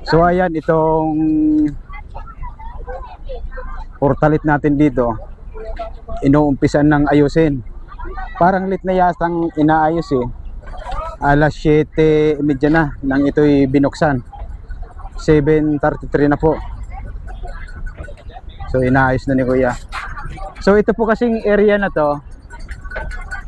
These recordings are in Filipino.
So ayan, itong portalit natin dito, inuumpisan ng ayusin. Parang late na yatang inaayos eh. Alas 7:30 na nang ito'y binuksan. 7:33 na po. So inaayos na ni Kuya. So ito po kasing area na to,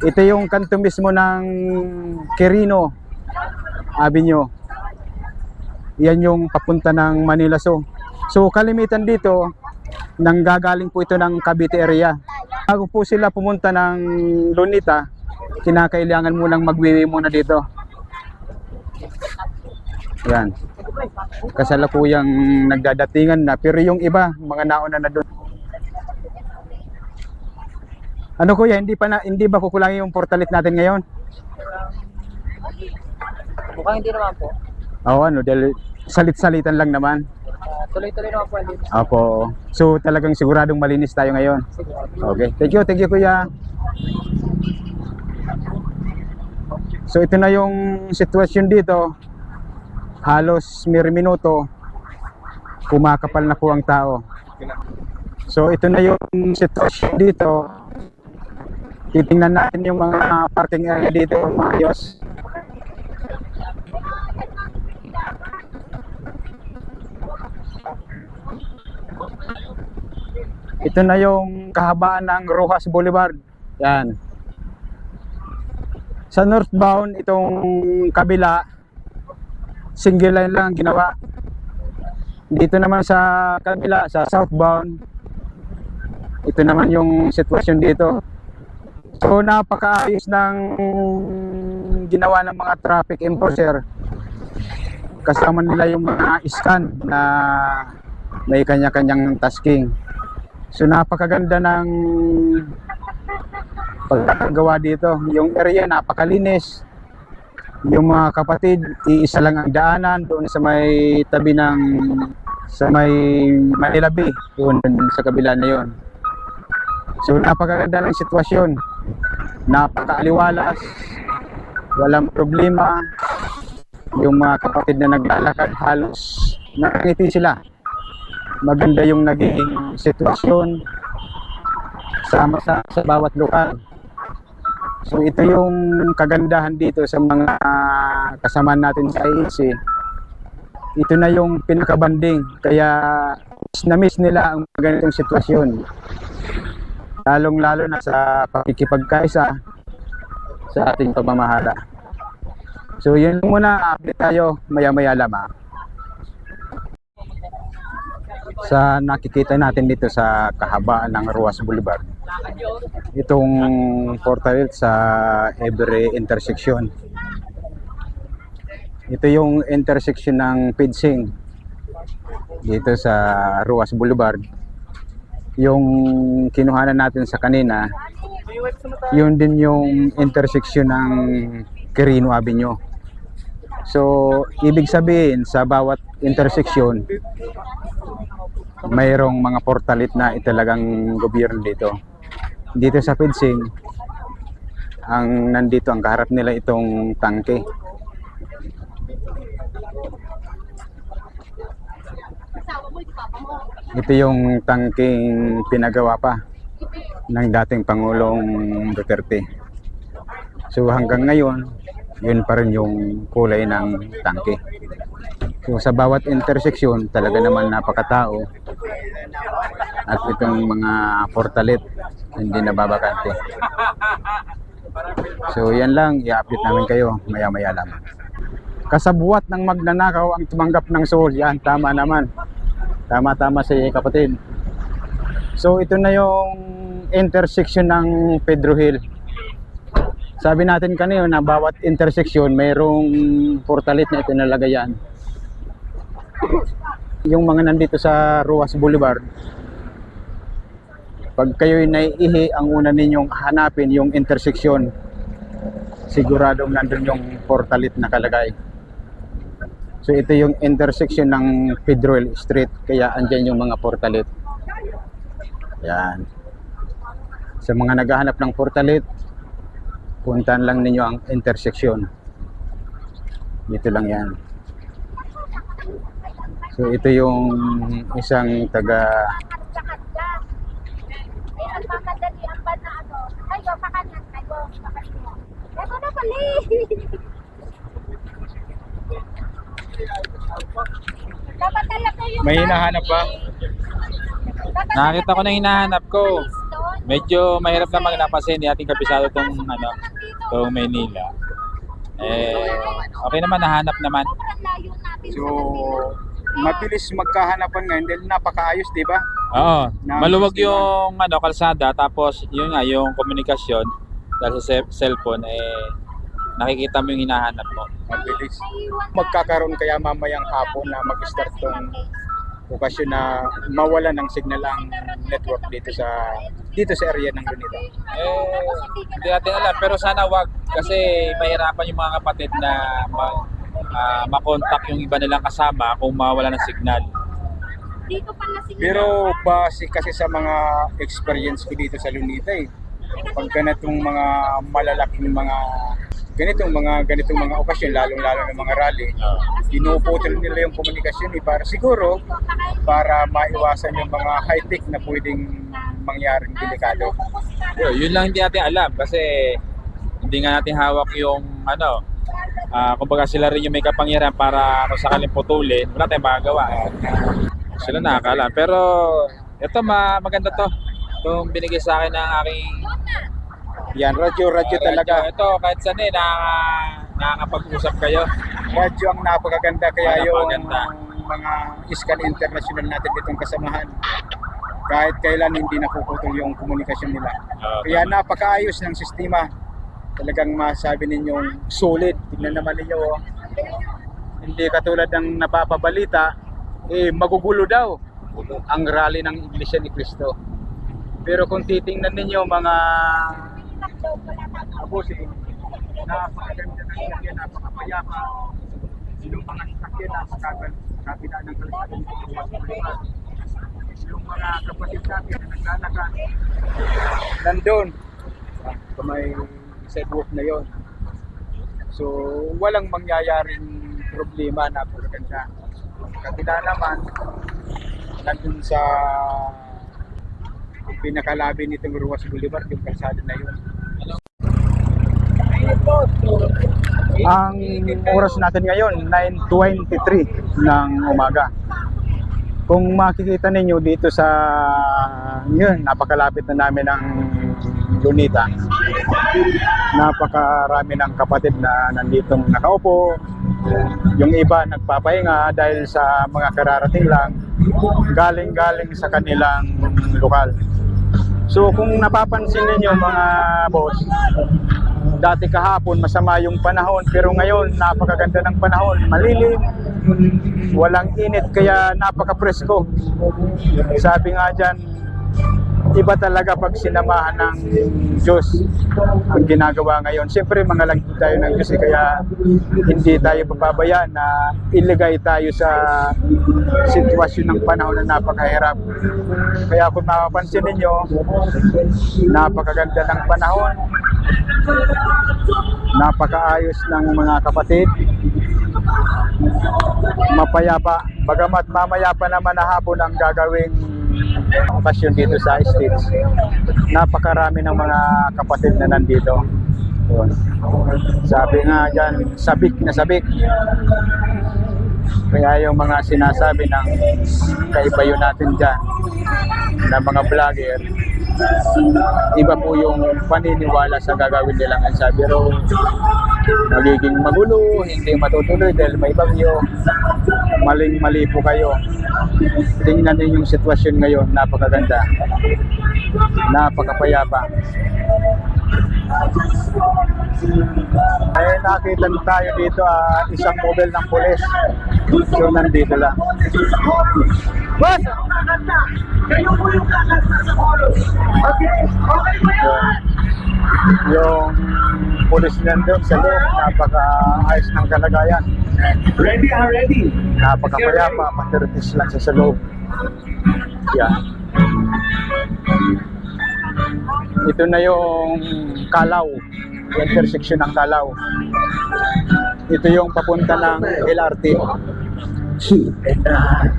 ito yung kanto mismo ng Quirino Avenue. Yan yung papunta ng Manila Zoo. So kalimitan dito, nanggagaling po ito ng Cavite area. Bago po sila pumunta ng Lunita, kinakailangan munang magwiwi muna dito. Yan. Kasalukuyang nagdadatingan na, pero yung iba, mga nauna na doon. Ano Kuya, hindi ba kukulangan yung portalit natin ngayon? Mukhang hindi naman po. Oo, dahil salit-salitan lang naman. Tuloy-tuloy naman po. Opo. So talagang siguradong malinis tayo ngayon. Okay. Thank you Kuya. So ito na yung sitwasyon dito. Halos mere minuto kumakapal na po ang tao. So ito na yung sitwasyon dito. Titingnan natin yung mga parking area dito, maayos. Ito na yung kahabaan ng Rojas Boulevard. Yan. Sa northbound, itong kabila, single line lang ginawa. Dito naman sa kabila, sa southbound, ito naman yung sitwasyon dito. So napakaayos ng ginawa ng mga traffic enforcer. Kasama nila yung mga scan na may kanya-kanyang tasking. So napakaganda ng pagkakagawa dito. Yung area napakalinis. Yung mga kapatid, iisa lang ang daanan doon sa may tabi ng sa may Manila Bay, doon sa kabila na yon. So napakaganda ng sitwasyon. Napakaaliwalas. Walang problema. Yung mga kapatid na naglalakad halos nakangiti sila. Maganda yung naging sitwasyon sama-sama sa bawat lokal. So ito yung kagandahan dito sa mga kasama natin sa IEC. Ito na yung pinakabanding, kaya na-miss nila ang ganitong sitwasyon. Lalong-lalo na sa pakikipagkaisa sa ating pamamahala. So yun muna, update tayo maya-maya lamang. Sa nakikita natin dito sa kahabaan ng Rojas Boulevard, itong portal sa every intersection. Ito yung intersection ng Pidsing dito sa Rojas Boulevard. Yung kinuhanan natin sa kanina, yun din yung intersection ng Quirino Avenue. So ibig sabihin sa bawat intersection mayroong mga portalit na italagang gobyerno dito. Dito sa Pidsing, ang nandito ang kaharap nila itong tangke. Ito yung tangking pinagawa pa ng dating Pangulong Duterte. So hanggang ngayon, yun pa rin yung kulay ng tangke. So sa bawat intersection, talaga naman napakatao. At itong mga portalit, hindi nababakante. So yan lang, i-update namin kayo maya-maya lamang. Kasabuat ng magnanakaw ang tumanggap ng soul. Yan, tama naman. Tama-tama si kapatid. So ito na yung intersection ng Pedro Hill. Sabi natin kanina na bawat intersection mayroong portalit na itinalagayan. Yung mga nandito sa Rojas Boulevard, pag kayo'y naiihi, ang una ninyong hanapin yung intersection. Siguradong nandun yung portalit na kalagay. So ito yung intersection ng Pedro Hill Street, kaya andyan yung mga portalit. Yan. Sa mga naghahanap ng portalit, puntahan lang ninyo ang intersection. Dito lang yan. So ito yung isang taga Lakad ka. Ay, nagmamadali ang ban na ano. Kayo, pakanan kayo. Pakanan. Ito na pali. Dapat talaga yung... may hinahanap ba? Dapat Nakita ko na hinahanap ko. alis doon. Medyo mahirap na magnapasin ni ating kabisado tong Maynila. Okay naman, nahanap naman. Sobrang layo natin So sa Manila. mabilis magkahanapan ngayon dahil napakaayos, di ba? Oo. Maluwag yung kalsada, tapos yun nga yung komunikasyon dahil sa cellphone nakikita mo yung hinahanap mo. Mabilis. Magkakaroon kaya mamayang hapon na mag-start tong okasyon na mawala ng signal ang network dito sa area ng Luneta. Hindi natin alam, pero sana wag kasi mahirapan yung mga kapatid na makontak yung iba nilang kasama kung mawala ng signal. Dito pala sila. Pero base kasi sa mga experience ko dito sa Luneta pag ganitong mga malalaking ganitong mga okasyon, lalong-lalo ng mga rally, pinuputol nila yung komunikasyon para maiwasan yung mga high-tech na pwedeng mangyaring delikado. Yun lang hindi natin alam kasi hindi nga natin hawak yung kumbaga sila rin yung may kapangyarihan para kung sakaling putulin, wala tayong magagawa. Sila nakakaalam. Pero ito maganda to. Itong binigay sa akin ng aking Yan, radyo talaga. Ito kahit saan nakakapag-usap kayo. Radyo ang napakaganda kaya yung Napakaganda. mga Iskan International natin ditong kasamahan. Kahit kailan hindi napuputol yung komunikasyon nila. Kaya napakaayos ng sistema. Talagang masabi ninyong solid. Tingnan naman ninyo. Hindi katulad ng napapabalita, magugulo daw ang rally ng Iglesia ni Cristo. Pero kung titingnan ninyo mga abusing, napakaganda ng sakyan, napakapayapa. Yung mga sakyan, napakapila ng kalsada nito sa Bolivar. Yung mga kapatid natin na naglalakad, nandun sa may sidewalk na yon. So, walang mangyayaring problema, napakaganda. Kabila naman, nandun sa pinakalabi nitong Ruas Boulevard, yung kalsada na yun. Ang oras natin ngayon, 9:23 ng umaga. Kung makikita ninyo dito sa napakalapit na namin ng Luneta. Napakarami ng kapatid na nanditong nakaupo. Yung iba nagpapahinga dahil sa mga kararating lang, galing sa kanilang lokal. So kung napapansin niyo mga boss, dati kahapon masama yung panahon, pero ngayon napakaganda ng panahon, malilim, walang init, kaya napaka-presko. Sabi nga dyan, iba talaga pag sinamahan ng Diyos ang ginagawa ngayon. Siyempre mga lingkod tayo ng Diyos, kaya hindi tayo pababayaan na iligay tayo sa sitwasyon ng panahon na napakahirap. Kaya kung mapapansin ninyo, napakaganda ng panahon, napakaayos ng mga kapatid, mapayapa. Bagamat mamaya pa naman na hapon ang gagawing okasyon dito sa States. Napakarami ng mga kapatid na nandito. Yun. Sabi nga dyan, sabik na sabik. Kaya yung mga sinasabi ng kaibayo natin dyan na mga vlogger, iba po yung paniniwala sa gagawin nilang sabi, pero magiging magulo, hindi matutuloy dahil may bagyo. Maling-mali po kayo. Tingnan din yung sitwasyon ngayon, napakaganda, napakapayapa. Ay nakita tayo dito isang mobile ng pulis. So nandito lang. What? Kayo po yung kakanta sa oros. Okay? Okay ba yan? Yung pulis nandun sa loob, napaka-ayos ng kalagayan. Ready, ready. Napakapayapa, patriotis lang sa loob. Yan. Ito na yung Calao, intersection ng Calao. Ito yung papunta ng LRT. 2, and I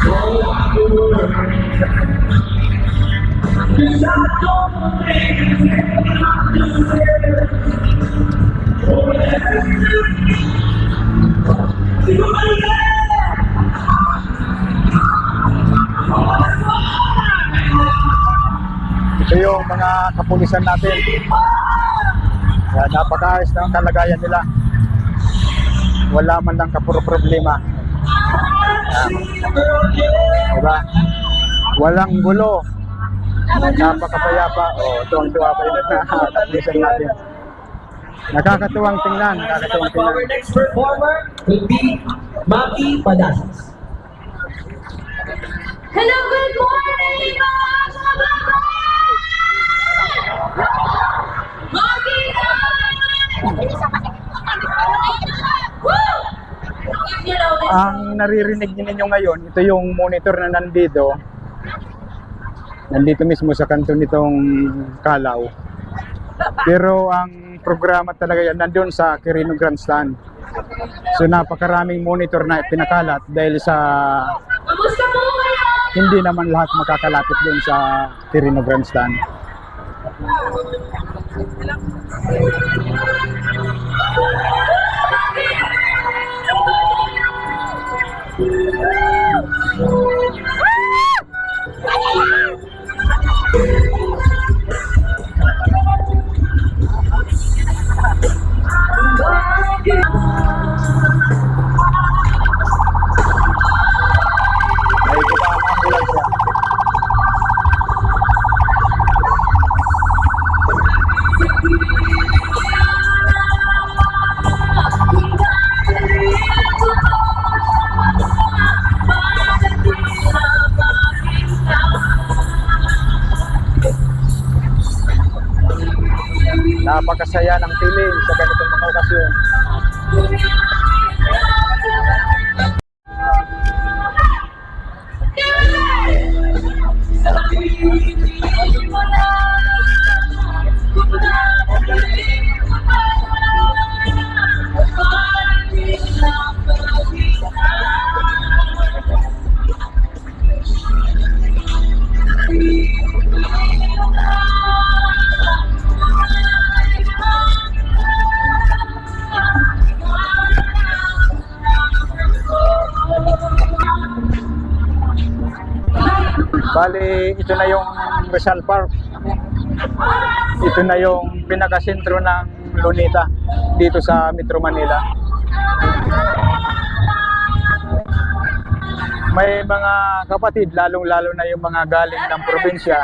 Ito yung mga kapulisan natin. Kaya napakaayos na ang kalagayan nila. Wala man lang problema. Diba? Walang gulo. Napakapayapa. Tuwang-tuwa pa yun na kapulisan natin. Nakakatuwang tingnan. Nakakatuwang tingnan. Our next performer will be Maki Padasis. Hello, good morning, mga kababayan! Ang naririnig ninyo ngayon, ito yung monitor na nandito. Nandito mismo sa kanto nitong Kalaw. Pero ang programa talaga yan nandun sa Quirino Grandstand. So napakaraming monitor na pinakalat dahil sa Kamusta po kayo? hindi naman lahat makakalapit dun sa Quirino Grandstand. May kita ang ambulansya. Napakasaya ng feeling sa ganitong mga okasyon. Bali, ito na yung Rizal Park. Ito na yung pinakasentro ng Luneta dito sa Metro Manila. May mga kapatid, lalong-lalo na yung mga galing ng probinsya,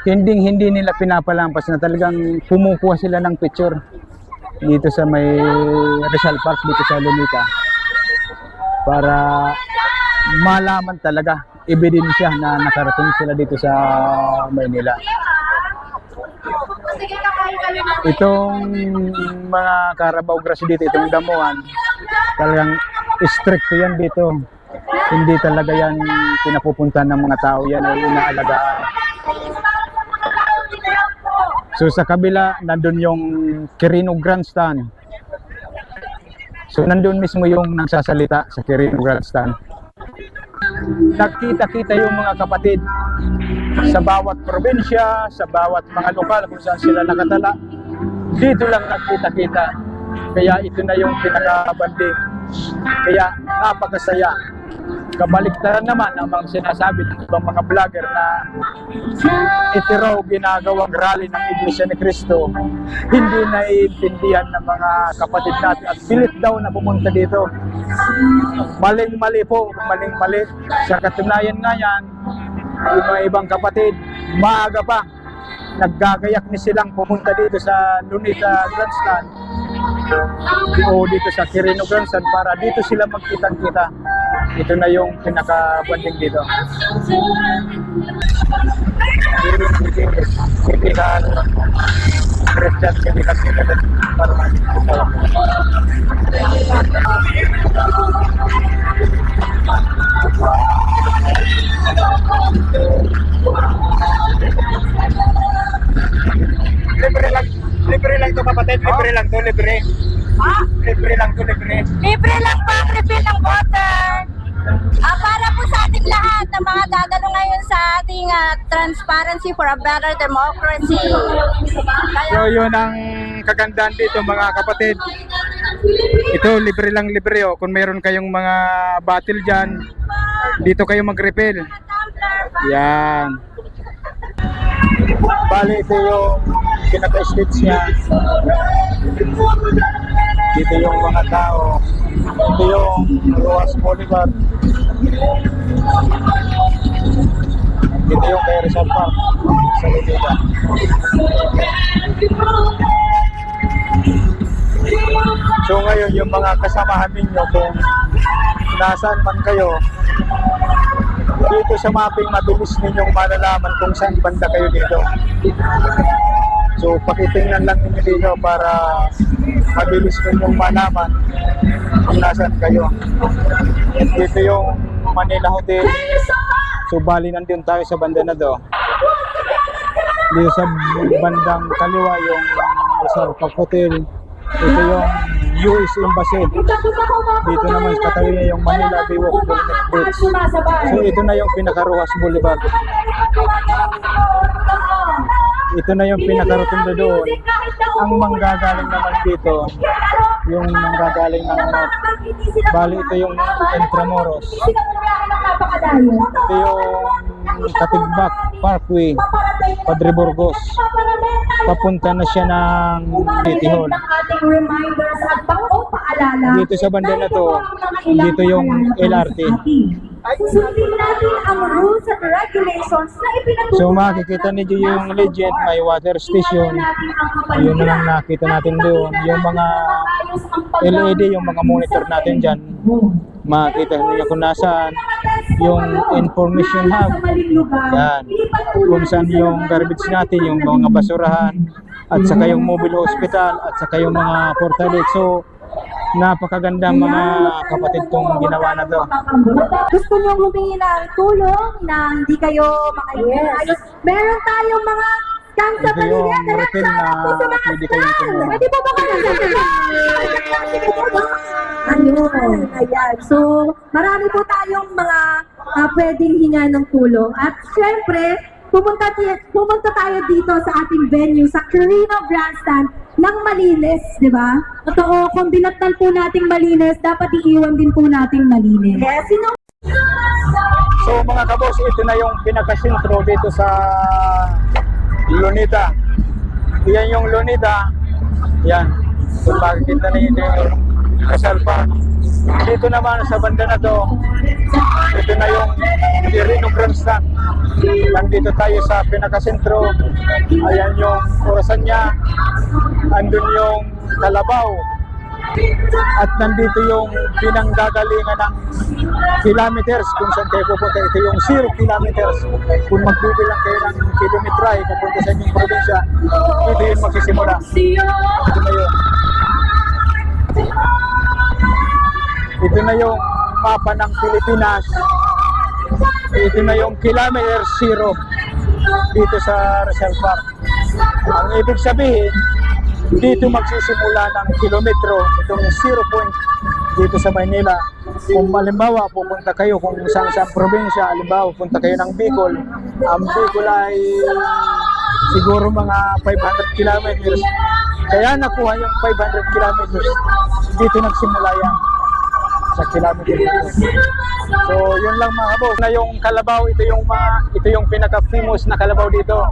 hindi nila pinapalampas na talagang kumukuha sila ng picture dito sa may Rizal Park, dito sa Luneta, para malaman talaga, ebidensya na nakarating sila dito sa Maynila. Itong mga Carabao Grass dito, itong damuhan, talagang stricto yan dito. Hindi talaga yan pinapupunta ng mga tao, yan ay inaalagaan. So sa kabila, nandun yung Quirino Grandstand. So nandun mismo yung nagsasalita sa Quirino Grandstand. Nagkita-kita yung mga kapatid sa bawat probinsya, sa bawat mga lokal kung saan sila nakatala. Dito lang nagkita-kita. Kaya ito na yung pinakabanding. Kaya napakasaya. Kabaliktaran naman ang mga sinasabi ng ibang mga vlogger na ito raw ginagawang rally ng Iglesia ni Cristo. Hindi naiintindihan ng mga kapatid natin at pilit daw na pumunta dito. Maling-mali po, maling-mali. Sa katunayan nga yan, yung mga ibang kapatid, maaga pa, naggagayak ni silang pumunta dito sa Luneta Grandstand o dito sa Quirino Grandstand para dito sila magkitang-kita. Ito na yung pinaka-banding dito. Sipikan Christian, sipikan para makikita. Libre lang to kapatid, libre lang to, libre. Ha? Libre lang to, libre. Libre lang pa, refill ng water. Para po sa ating lahat na mga gagano ngayon sa ating Transparency for a Better Democracy. So yun ang kagandahan dito mga kapatid. Ito libre lang libre oh. Kung meron kayong mga bottle dyan, dito kayo mag-refill. Yan. Bali ito yung pinaka-stage niya. Dito yung mga tao. Ito yung Rojas Boulevard. Dito yung kay Rizal Park sa Leyte. So ngayon yung mga kasamahan ninyo kung nasaan man kayo, dito sa mapping mabilis ninyong malalaman kung saan banda kayo dito. So pakitingnan lang ninyo dito para mabilis ninyong malaman kung nasaan kayo. Dito yung Manila Hotel. So bali nandun tayo sa banda na to. Dito sa bandang kaliwa yung Rizal Park Hotel. Ito yung US Embassy. Dito naman sa katabi niya yung Manila Baywalk Beach. So ito na yung pinaka-Rojas Boulevard. Ito na yung pinaka-rotunda doon. Ang manggagaling naman dito, yung manggagaling ng North. Bali ito yung Intramuros. Ito yung Katigbak Parkway, Padre Burgos. Papunta na siya ng City Hall. Dito sa banda na to, dito yung LRT. Sundin natin ang rules at regulations na ipinatutupad. So makikita niyo yung legend, may water station. Yun na lang nakita natin doon. Yung mga LED, yung mga monitor natin dyan. Makikita niyo kung nasaan yung information hub. Yan. Kung saan yung garbage natin, yung mga basurahan, at saka yung mobile hospital, at saka yung mga portalet. So napakaganda mga kapatid tong ginawa na to. Gusto nyo humingi ng tulong na hindi kayo makaayos. Meron tayong mga scan sa Ito yung Manila. refill na pwede kayong tumulong. Pwede po ba kayo Ayun, ayan. So, marami po tayong mga pwedeng hinga ng tulong. At syempre, pumunta tayo dito sa ating venue, sa Quirino Grandstand ng malinis, di ba? Totoo, kung dinatnan po nating malinis, dapat iiwan din po nating malinis. Yes, sino? So mga kabos, ito na yung pinakasintro dito sa Luneta. Yan yung Luneta. Yan. Kung makikita na yun yung Rizal Park. Dito naman sa banda na to, ito na yung Quirino Grandstand. Nandito tayo sa pinakasentro. Ayan yung orasan niya. Andun yung Kalabaw. At nandito yung pinanggagalingan ng kilometers kung saan kayo pupunta. Ito yung 0 kilometers. Kung magbibilang kayo ng kilometray pupunta sa inyong probinsya, ito yung magsisimula. Ito na yun. Ito na yung mapa ng Pilipinas. Ito na yung kilometer 0 dito sa Rizal Park. Ang ibig sabihin, dito magsisimula ng kilometro, itong 0 point dito sa Maynila. Kung halimbawa pupunta kayo kung saan probinsya, halimbawa pupunta kayo ng Bicol, ang Bicol ay siguro mga 500 kilometers. Kaya nakuha yung 500 kilometers, dito nagsimula yan sa kilometer dito. So yun lang mga boss. Na yung Kalabaw, ito yung pinaka-famous na Kalabaw dito.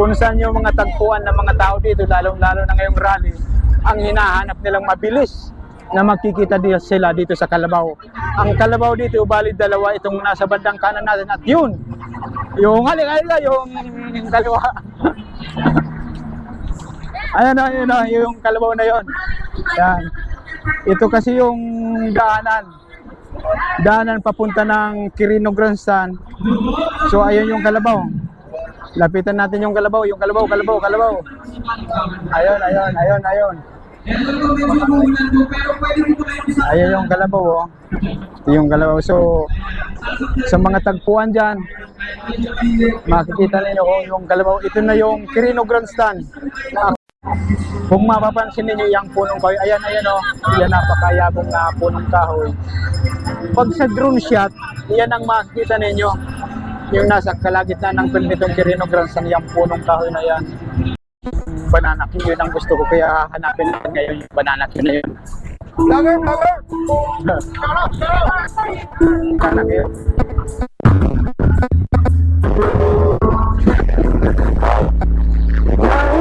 Kung saan yung mga tagpuan ng mga tao dito, lalong-lalo na ngayong rally, ang hinahanap nilang mabilis na makikita sila dito sa Kalabaw. Ang Kalabaw dito, bali dalawa itong nasa bandang kanan natin at yun, yung halika yung kaliwa. Ayan na, yung Kalabaw na yun. Yan. Ito kasi yung daanan papunta ng Quirino Grandstand. So ayun yung Kalabaw. Lapitan natin yung Kalabaw, Kalabaw. Ayun. Ayun yung Kalabaw, oh. Ito yung Kalabaw. So sa mga tagpuan dyan, makikita ninyo kung yung Kalabaw. Ito na yung Quirino Grandstand. Kung mapapansin ninyo yung punong kahoy, ayan o, yan napakayabong na punong kahoy. Pag sa drone shot, yan ang makikita ninyo. Yung nasa kalagitnaan ng film nitong Quirino Grandstand, yung punong kahoy na yan. Banana King, yun ang gusto ko, kaya hanapin natin ngayon yung Banana King na yun. Banana King.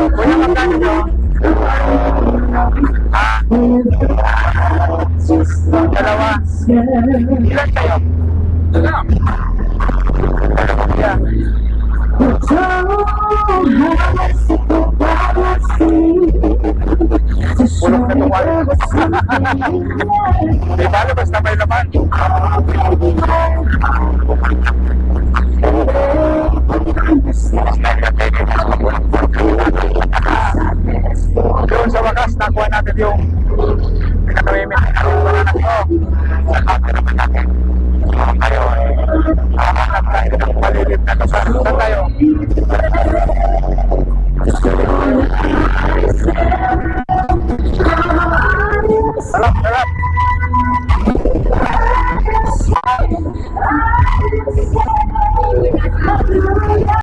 Kuya, magkano nyo? Dalawa. Ilan kayo? Dalawa. Yeah. Pulok na tuwa. Di ba,